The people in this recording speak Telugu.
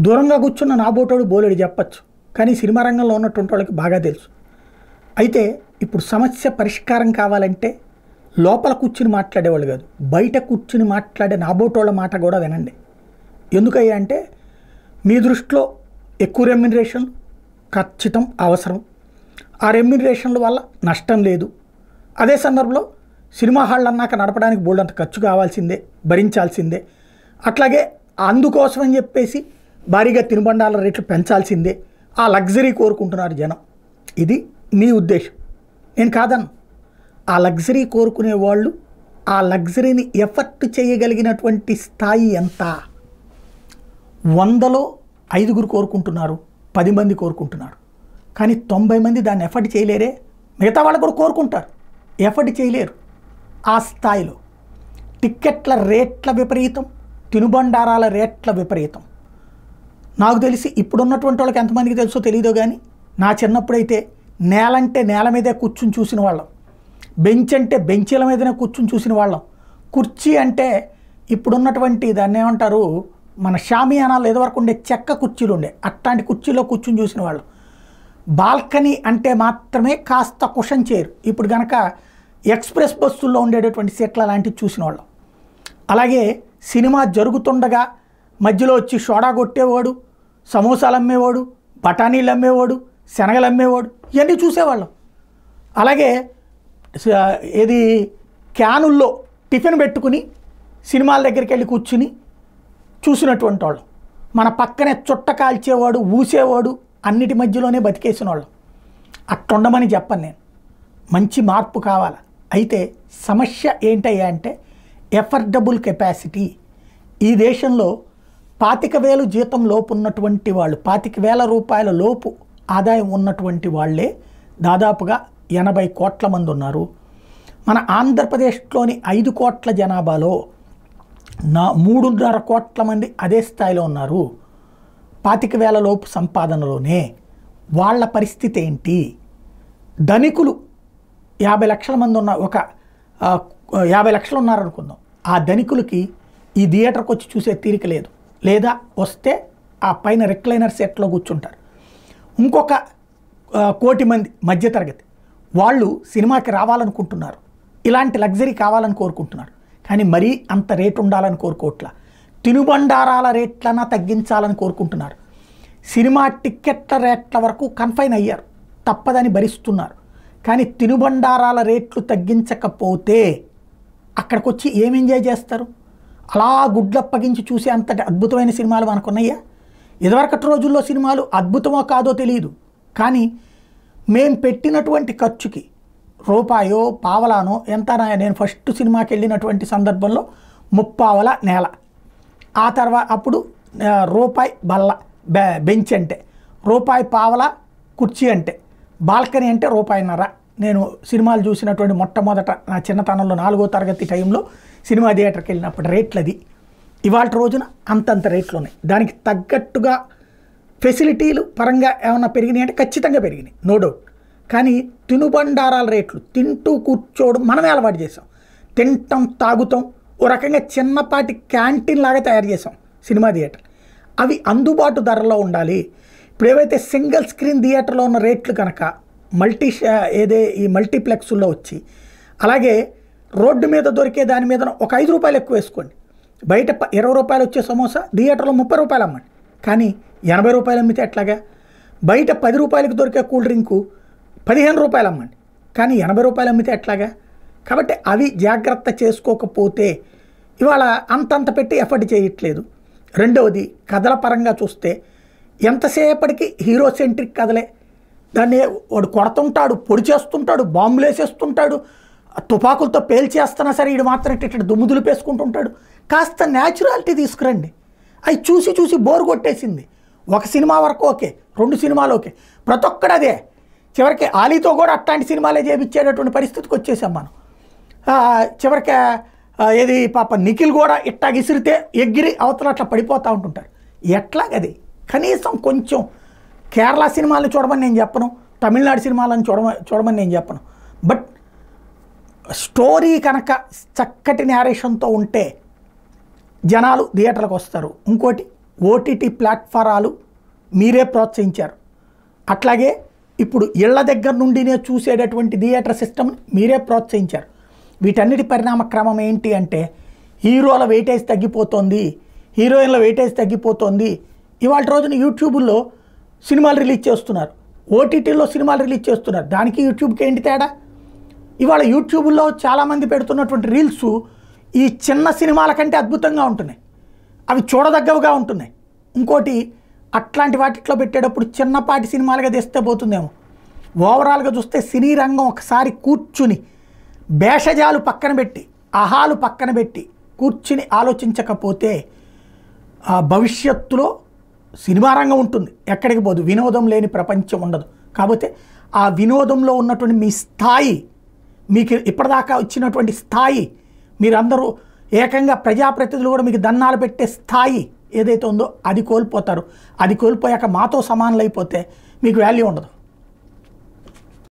దూరంగా కూర్చున్న నాబోటోడు బోలెడు చెప్పచ్చు, కానీ సినిమా రంగంలో ఉన్నటువంటి వాళ్ళకి బాగా తెలుసు. అయితే ఇప్పుడు సమస్య పరిష్కారం కావాలంటే లోపల కూర్చుని మాట్లాడేవాళ్ళు కాదు, బయట కూర్చుని మాట్లాడే నాబోటోళ్ళ మాట కూడా వినండి. ఎందుకయ్యా అంటే మీ దృష్టిలో ఎక్కువ రెమ్యునరేషన్ ఖచ్చితం అవసరం, ఆ రెమ్యునరేషన్ల వల్ల నష్టం లేదు. అదే సందర్భంలో సినిమా హాళ్ళు అన్నాక నడపడానికి బోల్డంత ఖర్చు కావాల్సిందే, భరించాల్సిందే. అట్లాగే అందుకోసం అని చెప్పేసి భారీగా తినుబండాల రేట్లు పెంచాల్సిందే. ఆ లగ్జరీ కోరుకుంటున్నారు జనం. ఇది మీ ఉద్దేశం, నేను కాదను. ఆ లగ్జరీ కోరుకునే వాళ్ళు ఆ లగ్జరీని ఎఫర్ట్ చేయగలిగినటువంటి స్థాయి ఎంత? 100లో 5 కోరుకుంటున్నారు, 10 మంది కోరుకుంటున్నారు. కానీ 90 మంది దాన్ని ఎఫర్ట్ చేయలేరే. మిగతా వాళ్ళు కూడా కోరుకుంటారు, ఎఫర్ట్ చేయలేరు. ఆ స్థాయిలో టిక్కెట్ల రేట్ల విపరీతం, తినుబండారాల రేట్ల విపరీతం. నాకు తెలిసి ఇప్పుడున్నటువంటి వాళ్ళకి ఎంతమందికి తెలుసో తెలియదో కానీ, నా చిన్నప్పుడైతే నేలంటే నేల మీదే కూర్చుని చూసిన వాళ్ళం, బెంచ్ అంటే బెంచీల మీదనే కూర్చుని చూసిన వాళ్ళం, కుర్చీ అంటే ఇప్పుడున్నటువంటి దాన్ని ఏమంటారు, మన షామియానాలు ఎదువరకు ఉండే చెక్క కుర్చీలు ఉండే అట్లాంటి కుర్చీలో కూర్చుని చూసిన వాళ్ళం. బాల్కనీ అంటే మాత్రమే కాస్త కుషన్ చైర్, ఇప్పుడు కనుక ఎక్స్ప్రెస్ బస్సుల్లో ఉండేటటువంటి సీట్ల లాంటివి చూసిన వాళ్ళం. అలాగే సినిమా జరుగుతుండగా మధ్యలో వచ్చి సోడా కొట్టేవాడు, సమోసాలు అమ్మేవాడు, బఠానీలు అమ్మేవాడు, శనగలు అమ్మేవాడు, ఇవన్నీ చూసేవాళ్ళం. అలాగే ఏది క్యానుల్లో టిఫిన్ పెట్టుకుని సినిమాల దగ్గరికి వెళ్ళి కూర్చుని చూసినటువంటి వాళ్ళం. మన పక్కనే చుట్ట కాల్చేవాడు, ఊసేవాడు, అన్నిటి మధ్యలోనే బతికేసిన వాళ్ళం. అట్లుండమని చెప్పను నేను, మంచి మార్పు కావాలి. అయితే సమస్య ఏంటయ్యా అంటే ఎఫర్డబుల్ కెపాసిటీ. ఈ దేశంలో 25,000 జీతం లోపు ఉన్నటువంటి వాళ్ళు, 25,000 రూపాయల లోపు ఆదాయం ఉన్నటువంటి వాళ్ళే దాదాపుగా 80 కోట్ల మంది ఉన్నారు. మన ఆంధ్రప్రదేశ్లోని 5 కోట్ల జనాభాలో 3.5 కోట్ల మంది అదే స్థాయిలో ఉన్నారు. 25,000 లోపు సంపాదనలోనే వాళ్ళ పరిస్థితి ఏంటి? ధనికులు 50 లక్షల మంది ఉన్న ఒక 50 లక్షలు ఉన్నారనుకుందాం. ఆ ధనికులకి ఈ థియేటర్కి వచ్చి చూసే తీరిక లేదు, లేదా వస్తే ఆ పైన రిక్లైనర్ సెట్లో కూర్చుంటారు. ఇంకొక 1 కోటి మంది మధ్యతరగతి వాళ్ళు సినిమాకి రావాలనుకుంటున్నారు, ఇలాంటి లగ్జరీ కావాలని కోరుకుంటున్నారు. కానీ మరీ అంత రేటు ఉండాలని కోరుకోవట్లా, తినుబండారాల రేట్లన్నా తగ్గించాలని కోరుకుంటున్నారు. సినిమా టిక్కెట్ల రేట్ల వరకు కన్ఫైన్ అయ్యారు, తప్పదని భరిస్తున్నారు. కానీ తినుబండారాల రేట్లు తగ్గించకపోతే అక్కడికి వచ్చి ఏం ఎంజాయ్ చేస్తారు? అలా గుడ్లప్పగించి చూసే అంతటి అద్భుతమైన సినిమాలు మనకున్నాయా? ఇదివరకటి రోజుల్లో సినిమాలు అద్భుతమో కాదో తెలియదు, కానీ మేము పెట్టినటువంటి ఖర్చుకి రూపాయో పావలానో ఎంత. నేను ఫస్ట్ సినిమాకి వెళ్ళినటువంటి సందర్భంలో 30 నేల, ఆ తర్వాత అప్పుడు రూపాయి బల్ల బెంచ్ అంటే, రూపాయి పావలా కుర్చీ అంటే, బాల్కనీ అంటే రూపాయిన్నర. నేను సినిమాలు చూసినటువంటి మొట్టమొదట నా చిన్నతనంలో 4వ తరగతి టైంలో సినిమా థియేటర్కి వెళ్ళినప్పుడు రేట్లది. ఇవాళ రోజున అంతంత రేట్లు ఉన్నాయి. దానికి తగ్గట్టుగా ఫెసిలిటీలు పరంగా ఏమన్నా పెరిగినాయి అంటే ఖచ్చితంగా పెరిగినాయి, నో డౌట్. కానీ తినుబండారాల రేట్లు, తింటూ కూర్చోవడం మనమే అలవాటు చేసాం. తింటాం, తాగుతాం, ఓ రకంగా చిన్నపాటి క్యాంటీన్ లాగా తయారు చేసాం సినిమా థియేటర్. అవి అందుబాటు ధరలో ఉండాలి. ఇప్పుడు ఏవైతే సింగిల్ స్క్రీన్ థియేటర్లో ఉన్న రేట్లు కనుక ఈ మల్టీప్లెక్స్లో వచ్చి, అలాగే రోడ్డు మీద దొరికే దాని మీద ఒక 5 రూపాయలు ఎక్కువ వేసుకోండి. బయట 20 రూపాయలు వచ్చే సమోసా థియేటర్లో 30 రూపాయలు అమ్మండి, కానీ 80 రూపాయలు అమ్మితే ఎట్లాగా? బయట 10 రూపాయలకు దొరికే కూల్ డ్రింకు 15 రూపాయలు అమ్మండి, కానీ 80 రూపాయలు అమ్మితే ఎట్లాగా? కాబట్టి అవి జాగ్రత్త చేసుకోకపోతే ఇవాళ అంతంత పెట్టి ఎఫర్ట్ చేయట్లేదు. రెండవది, కథల పరంగా చూస్తే ఎంతసేపటికి హీరో సెంట్రిక్ కథలే. దాన్ని వాడు కొడుతుంటాడు, పొడి చేస్తుంటాడు, బాంబులు వేసేస్తుంటాడు, తుపాకులతో పేల్చేస్తున్నా సరే వీడు మాత్రం ఇట్లా దుమ్ము దులిపేసుకుంటుంటాడు. కాస్త న్యాచురాలిటీ తీసుకురండి. అవి చూసి చూసి బోర్ కొట్టేసింది. ఒక సినిమా వరకు ఓకే, 2 సినిమాలు ఓకే, ప్రతి ఒక్కడు అదే. చివరికి ఆలీతో కూడా అట్లాంటి సినిమాలే చేయించేటటువంటి పరిస్థితికి వచ్చేసాం మనం. చివరికి ఏది పాప నిఖిల్ కూడా ఇట్టా విసిరితే ఎగిరి అవతల అట్లా పడిపోతూ ఉంటుంటారు. ఎట్లాగది? కనీసం కొంచెం కేరళ సినిమాలను చూడమని నేను చెప్పను, తమిళనాడు సినిమాలను చూడమని నేను చెప్పను. బట్ స్టోరీ కనుక చక్కటి నేరేషన్తో ఉంటే జనాలు థియేటర్లకు వస్తారు. ఇంకోటి ఓటీటీ ప్లాట్ఫారాలు మీరే ప్రోత్సహించారు. అట్లాగే ఇప్పుడు ఇళ్ల దగ్గర నుండినే చూసేటటువంటి థియేటర్ సిస్టమ్ మీరే ప్రోత్సహించారు. వీటన్నిటి పరిణామ క్రమం ఏంటి అంటే హీరోల వెయిటేజ్ తగ్గిపోతుంది, హీరోయిన్ల వెయిటేజ్ తగ్గిపోతుంది. ఇవాళ రోజున యూట్యూబ్లో సినిమాలు రిలీజ్ చేస్తున్నారు, ఓటీటీలో సినిమాలు రిలీజ్ చేస్తున్నారు. దానికి యూట్యూబ్కి ఏంటి తేడా? ఇవాళ యూట్యూబ్లో చాలామంది పెడుతున్నటువంటి రీల్స్ ఈ చిన్న సినిమాల కంటే అద్భుతంగా ఉంటున్నాయి, అవి చూడదగ్గవుగా ఉంటున్నాయి. ఇంకోటి అట్లాంటి వాటిట్లో పెట్టేటప్పుడు చిన్నపాటి సినిమాలుగా తెస్తే పోతుందేమో. ఓవరాల్గా చూస్తే సినీ రంగం ఒకసారి కూర్చుని భేషజాలు పక్కన పెట్టి అహాలు పక్కన పెట్టి కూర్చుని ఆలోచించకపోతే ఆ భవిష్యత్తులో సినిమా రంగం ఉంటుంది, ఎక్కడికి పోదు. వినోదం లేని ప్రపంచం ఉండదు. కాకపోతే ఆ వినోదంలో ఉన్నటువంటి మీ స్థాయి, మీకు ఇప్పటిదాకా వచ్చినటువంటి స్థాయి, మీరందరూ ఏకంగా ప్రజాప్రతినిధులు కూడా మీకు దన్నాలు పెట్టే స్థాయి ఏదైతే ఉందో అది కోల్పోతారు. అది కోల్పోయాక మాతో సమానులైపోతే మీకు వాల్యూ ఉండదు.